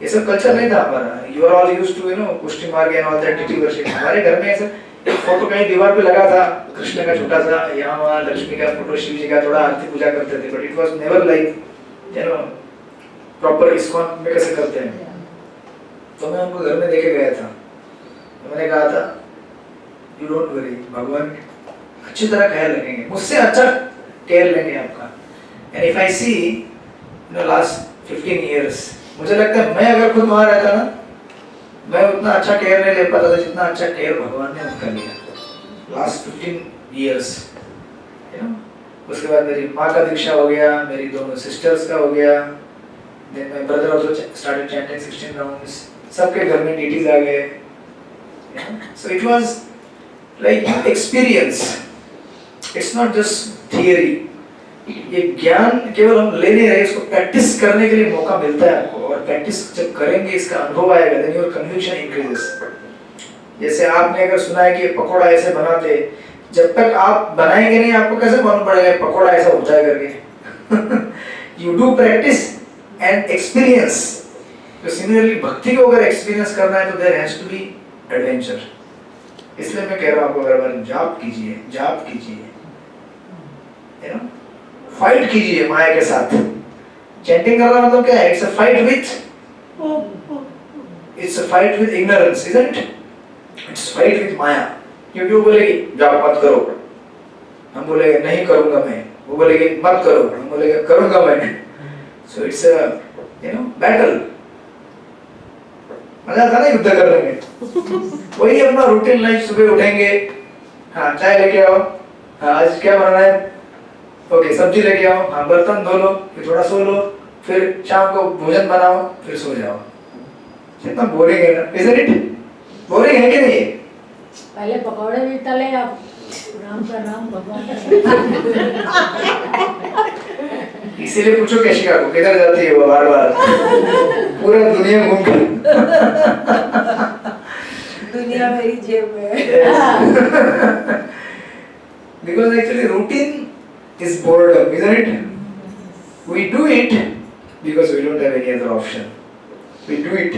ये सब कल्चर नहीं था हमारा, you are all used to पुष्टि मार्ग and all that deity worship। हमारे घर में ऐसा एक फोटो कहीं दीवार पे लगा था कृष्ण का छोटा सा, यहाँ वहाँ लक्ष्मी का फोटो, शिव जी का, थोड़ा आरती पूजा करते थे, but it was never like proper ISKCON में कैसे करते हैं। तो मैं उनको घर में देखे गया था, तो मैंने कहा था यू डोंट वरी, भगवान अच्छी तरह ख्याल रखेंगे, मुझसे अच्छा केयर लेंगे आपका। And if I see last 15 years, मुझे लगता है मैं अगर खुद वहाँ रहता ना, मैं उतना अच्छा केयर नहीं ले पाता था जितना अच्छा केयर भगवान ने उनका लिया लास्ट 15 इयर्स। उसके बाद मेरी माँ का दीक्षा हो गया, मेरी दोनों सिस्टर्स का हो गया, then my brother also started chanting 16 rounds, सबके घर में डीटीज आ गए। So it was like experience, it's not just theory. ये ज्ञान केवल हम ले नहीं रहे, इसको प्रैक्टिस करने के लिए मौका मिलता है आपको, और प्रैक्टिस जब करेंगे इसका अनुभव आएगा, देन योर कन्विक्शन इंक्रीजेस। जैसे आपने अगर सुना है कि पकोड़ा ऐसे बनाते, जब तक आप बनाएंगे नहीं आपको कैसे मालूम पड़ेगा पकोड़ा ऐसा होता है करके। You do practice and experience. तो सिमिलरली भक्ति को अगर एक्सपीरियंस करना है तो there has to be adventure. इसलिए मैं कह रहा हूँ आपको हर बार जाप कीजिए, जाप कीजिए, यू नो, फाइट कीजिए माया के साथ। चैंटिंग करना मतलब क्या है? It's a fight with ignorance, isn't it? It's fight with maya. क्योंकि वो बोलेगी जाप मत करो, हम बोलेंगे नहीं करूंगा मैं, वो बोलेगी मत करो, हम बोलेंगे करूंगा मैं। So it's a battle. मजा आता ना युद्ध करने में। वही अपना रूटीन लाइफ, सुबह उठेंगे, हाँ चाय लेके आओ, हाँ आज क्या बनाना है, ओके सब्जी लेके आओ, हाँ बर्तन धो लो, फिर थोड़ा सो लो, फिर शाम को भोजन बनाओ, फिर सो जाओ। कितना बोरिंग है ना, isn't it? बोरिंग है कि नहीं?
पहले पकौड़े भी तले, आप राम का नाम भगवान
इसीलिए पूछो केशिका को किधर जाती है वो बार बार, पूरा दुनिया घूम कर।
दुनिया मेरी जेब में है।
Because actually routine is boredom, isn't it? We do it because we don't have any other option. We do it,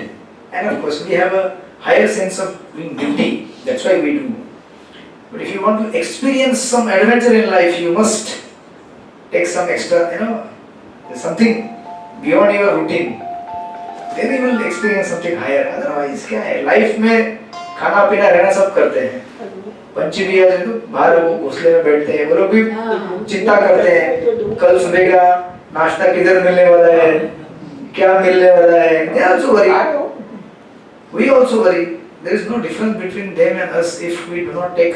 and of course we have a higher sense of doing duty. That's why we do. But if you want to experience some adventure in life, you must take some extra, something beyond your routine. Then you will experience something higher. Otherwise, क्या है? Life में खाना पीना रहना सब करते हैं। पंछी भी है जो बाहर वो घोंसले में बैठते हैं, वो लोग भी चिंता करते हैं कल सुबह का नाश्ता किधर मिलने वाला है, क्या मिलने वाला है। They also worry. We also worry. There is no difference between them and us if we do not take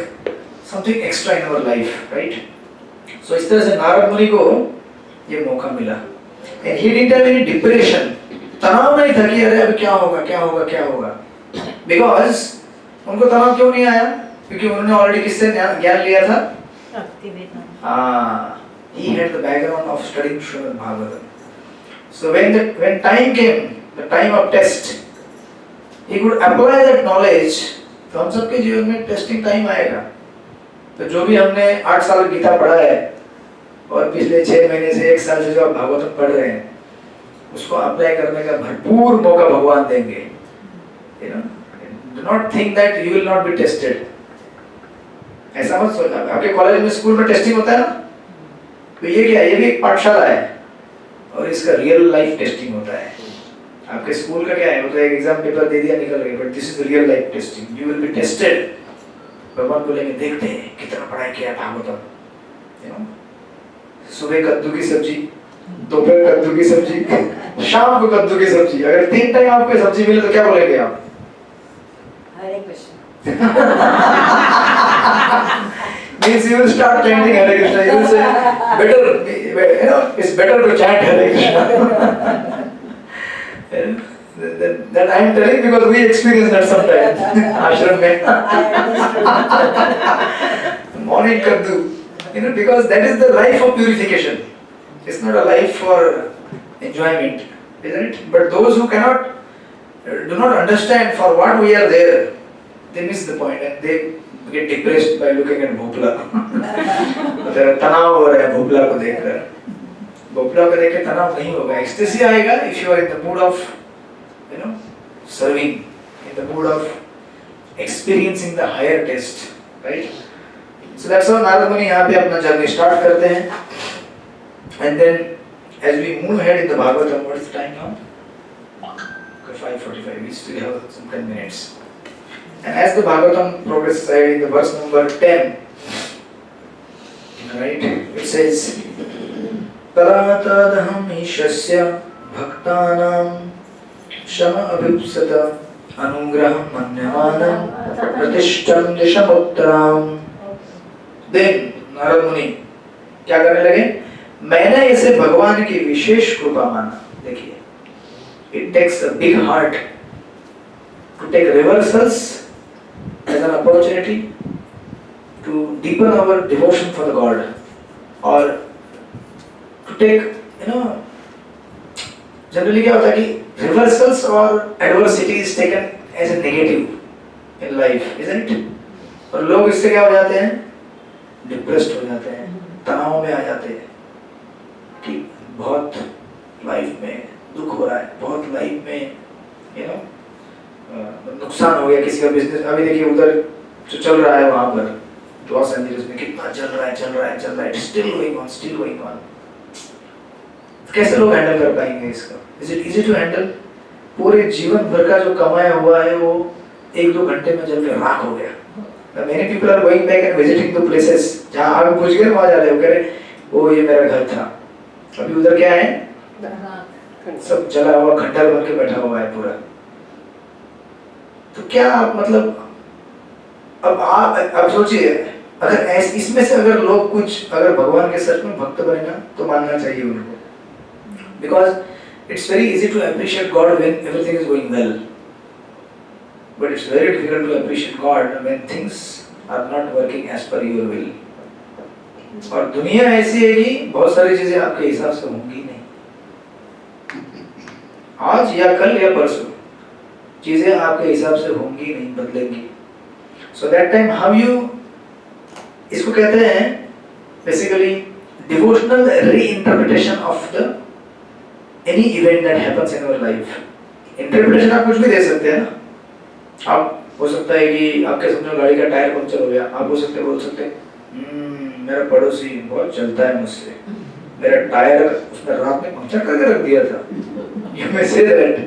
something extra in our life, right? So इस तरह से नारद मुनि को ये मौका मिला, and he didn't have any depression. तनाव नहीं था कि अरे अब क्या होगा क्या होगा क्या होगा, because उनको तनाव क्यों नहीं आया? क्योंकि उन्होंने ऑलरेडी किससे ज्ञान लिया था? He had the background of studying Srimad Bhagavatam. So when time came, the time of test, he could apply that knowledge. तो हम सबके जीवन में टेस्टिंग टाइम आएगा। तो जो भी हमने 8 साल गीता पढ़ा है और पिछले 6 महीने से 1 साल से जो आप भागवतम पढ़ रहे हैं, उसको अप्लाई करने का भरपूर मौका भगवान देंगे। Do not think that you will not be tested. ऐसा मत सोचना। आपके कॉलेज में स्कूल में टेस्टिंग होता है ना, तो ये क्या है? ये भी एक पाठशाला है और इसका रियल लाइफ टेस्टिंग होता है। आपके स्कूल का क्या है, वो तो एक एग्जाम पेपर दे दिया निकल गए, but this is real life testing, you will be tested. भगवान बोलेंगे देखते हैं कितना पढ़ाई किया भागवतम, यू नो, सुबह कद्दू की सब्जी, दोपहर कद्दू की सब्जी, शाम को कद्दू की सब्जी, अगर 3 टाइम आपको सब्जी मिले तो क्या बोलेंगे आप?
Hare Krishna.
Means you will start chanting Hare Krishna. You will say, better, you know, it's better to chant Hare Krishna. That I am telling because we experience that sometimes. Ashram mein. Morning kaddu. You know, because that is the life of purification. It's not a life for enjoyment, isn't it? But those who cannot, do not understand for what we are there, they miss the point and they get depressed by looking at Bhopal. तेरा तनाव हो रहा है भोपला को देखकर, भोपला को देख के तनाव नहीं होगा, एक्सटेसी आएगा if you are in the mood of, you know, serving, in the mood of experiencing the higher taste, right? So that's how Narad Muni यहाँ पे अपना journey start करते हैं, and then as we move ahead in the Bhagavatam, what is the time now? 5:45. We still have some 10 minutes. And as the Bhagavatam progresses ahead in the verse number 10, right, it says, Paratadaham ishasya bhaktanam shama abhipsata anugraham manyamanam pratishtam dishamuttram. Then Narad Muni क्या करने लगे? मैंने इसे भगवान की विशेष कृपा माना। देखिए, it takes a big heart to take reversals as an opportunity to deepen our devotion for the God, or to take, you know, generally क्या होता है कि reversals or adversity is taken as a negative in life, isn't it? और लोग इससे क्या हो जाते हैं? Depressed हो जाते हैं, तनाव में आ जाते हैं कि बहुत लाइफ में दुख हो रहा है, बहुत लाइफ में, you know, नुकसान हो गया किसी का बिजनेस। अभी देखिए उधर जो चल रहा है वहाँ पर लॉस एंजलिस में कितना चल रहा है, स्टिल गोइंग ऑन। कैसे लोग हैंडल कर पाएंगे इसका? Is it easy to handle? पूरे जीवन भर का जो कमाया हुआ है वो 1-2 घंटे में जल के राख हो गया। Many people are going back and visiting the places जहाँ आग बुझ गए वहाँ जा रहे हो, कह रहे वो ये मेरा घर था, अभी उधर क्या है? सब जला हुआ खंडर बन के बैठा हुआ है पूरा। तो क्या मतलब अब आप सोचिए, अगर इसमें से अगर लोग कुछ अगर भगवान के सच में भक्त बने ना तो मानना चाहिए उनको, because it's very easy to appreciate God when everything is going well, but it's very difficult to appreciate God when things are not working as per your will. और दुनिया ऐसी है कि बहुत सारी चीजें आपके हिसाब से होंगी नहीं, आज या कल या परसों चीजें आपके हिसाब से होंगी नहीं, बदलेंगी। So that time how you, इसको कहते हैं basically devotional reinterpretation of the any event that happens in our life. Interpretation आप कुछ भी दे सकते हैं ना। आप हो सकता है कि आपके सामने गाड़ी का टायर पंक्चर हो गया, आप बोल सकते हैं मेरा पड़ोसी बहुत चलता है मुझसे, मेरा टायर उसने रात में पंक्चर करके रख दिया था। You may say that,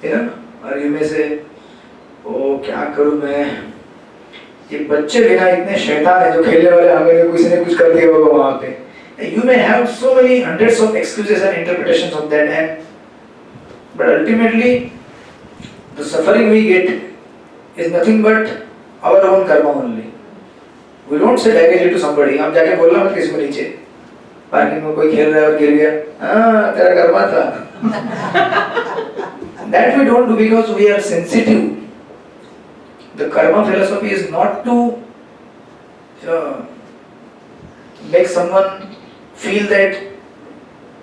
you know, or you may say, ओ क्या करूँ मैं, ये बच्चे बिना इतने शैतान है जो खेलने वाले आगे में किसी ने कुछ कर दिया होगा वहाँ पे। You may have so many hundreds of excuses and interpretations of that, and but ultimately the suffering we get is nothing but our own karma only. We don't say directly to somebody, आप जाके बोलना मत किसी को नीचे parking में कोई खेल रहा है और गिर गया, हाँ तेरा कर्मा था। That we don't do because we are sensitive. The karma philosophy is not to make someone feel that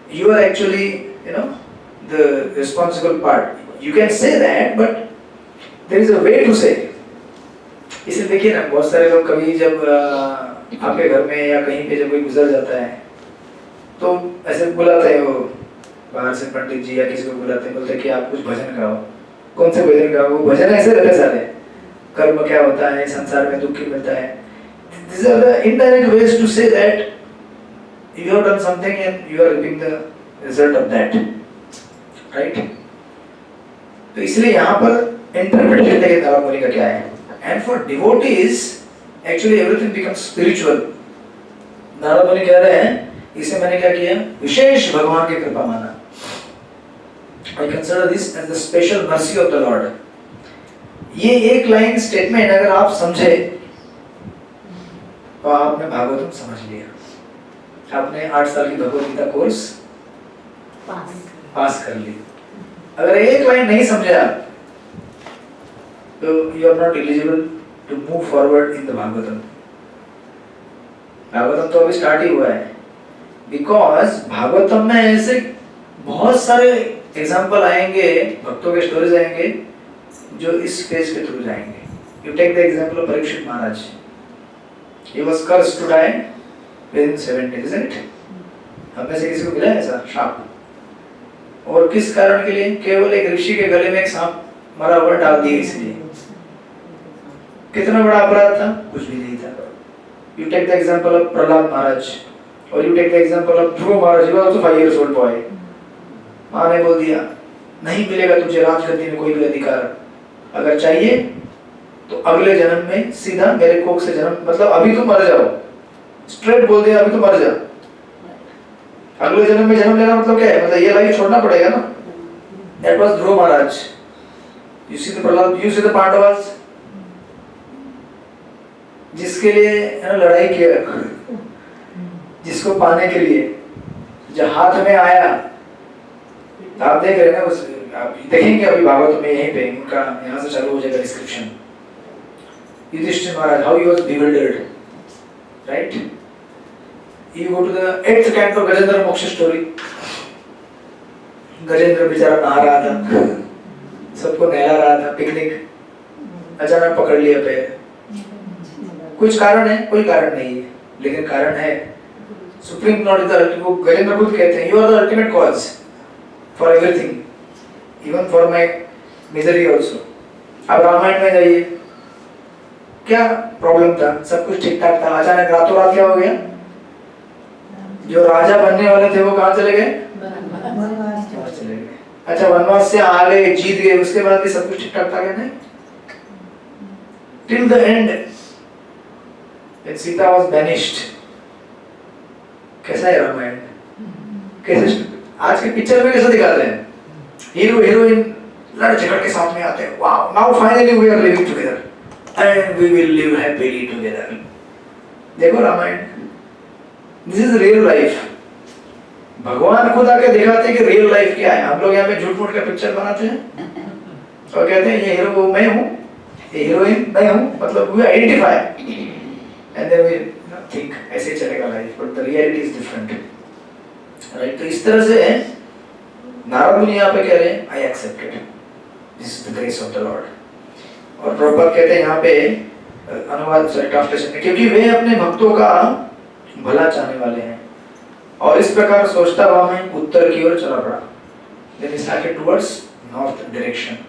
you are actually, you know, the responsible part. You can say that, but there is a way to say. इसे देखिए ना, बहुत सारे लोग कभी जब आपके घर में या कहीं पे जब कोई गुजर जाता है तो ऐसे बुलाते हैं, वो बाहर से पंडित जी या किसी को बुलाते हैं, बोलते हैं कि आप कुछ भजन गाओ। कौन से भजन गाओ? वो भजन ऐसे रहते सारे, कर्म क्या होता है, संसार में दुख क्यों मिलता है। These are the indirect ways to say that you have done something and you are reaping the result of that, right? तो इसलिए यहाँ पर इंटरप्रिटेशन देखिए नारद मुनि का क्या है. And for devotees actually everything becomes spiritual. Narad मुनि कह रहे हैं इसे मैंने क्या किया, विशेष भगवान की कृपा माना. I consider this as the special mercy of the Lord. ये एक लाइन स्टेटमेंट अगर आप समझे तो आपने भागवतम समझ लिया. आपने 8 साल की भगवद गीता कोर्स पास कर ली. अगर एक लाइन नहीं समझे आप तो you are not eligible to move forward in the Bhagavatam. Bhagavatam तो अभी स्टार्ट ही हुआ है. बिकॉज भागवतम में ऐसे बहुत सारे एग्जाम्पल आएंगे, भक्तों के स्टोरीज आएंगे जो इस फेज के थ्रू जाएंगे. You take the example of Parikshit Maharaj. He was cursed to die within 7 days, isn't it? हम में से किसी को मिला है ऐसा सांप? और किस कारण के लिए? केवल एक ऋषि के गले में एक सांप मरा हुआ डाल दिया इसलिए. कितना बड़ा अपराध था? कुछ भी नहीं था. You take the example of Prahlad महाराज और you take the example of Dhruv Maharaj. He was also 5 years old boy. माँ ने बोल दिया नहीं मिलेगा तुझे राजगद्दी में कोई भी अधिकार. अगर चाहिए तो अगले जन्म में सीधा मेरे कोख से जन्म, मतलब अभी तो मर जाओ. स्ट्रेट बोल दिया अभी तो मर जा. अगले जन्म में जन्म लेना मतलब क्या है? मतलब ये लाइफ छोड़ना पड़ेगा ना. That was Dhruv Maharaj. You see the Prahlad, you see the Pandavas, जिसके लिए है ना लड़ाई किया, जिसको पाने के लिए जब हाथ में आया. आप देख रहे हैं ना, उस आप देखेंगे अभी भागवत में यहीं पे उनका यहाँ से चालू हो जाएगा description. Yudhishthir Maharaj, how he was bewildered, right? You go to the 8th canto Gajendra मोक्ष स्टोरी. गजेंद्र बेचारा नहा रहा था, सबको नहला रहा था, पिकनिक. अचानक पकड़ लिया पैर. कुछ कारण है? कोई कारण नहीं है, लेकिन कारण है supreme lord is the ultimate. Gajendra खुद कहते हैं you are the ultimate cause for everything, even for my misery also. अब रामायण में जाइए, क्या प्रॉब्लम था? सब कुछ ठीक ठाक था, अचानक रातों रात क्या हो गया? जो राजा बनने वाले थे वो कहाँ चले गए? वनवास चले गए. अच्छा, वनवास से आ गए, जीत गए, उसके बाद भी सब कुछ ठीक ठाक था क्या? नहीं. Till the end when Sita was banished. कैसा है रामायण? कैसे आज के पिक्चर में कैसे दिखाते हैं? हीरो हीरोइन लड़ झगड़ के साथ में आते हैं. Wow, now finally we are living together and we will live happily together. देखो Ramayan, this is real life. भगवान खुद आके दिखाते हैं कि रियल लाइफ क्या है. हम लोग यहाँ पे झूठ मूठ का पिक्चर बनाते हैं और कहते हैं ये हीरो मैं हूँ, ये हीरोइन मैं हूँ, मतलब we identify and then we think ऐसे चलेगा life, but the reality is different, right? तो इस तरह से नारद मुनि यहाँ पे कह रहे हैं I accepted, this is the grace of the Lord. और प्रभुपाद कहते हैं यहाँ पे अनुवाद ट्रांसलेशन में, क्योंकि वे अपने भक्तों का भला चाहने वाले हैं. और इस प्रकार सोचता हुआ मैं उत्तर की ओर चला पड़ा. Then he started towards north direction.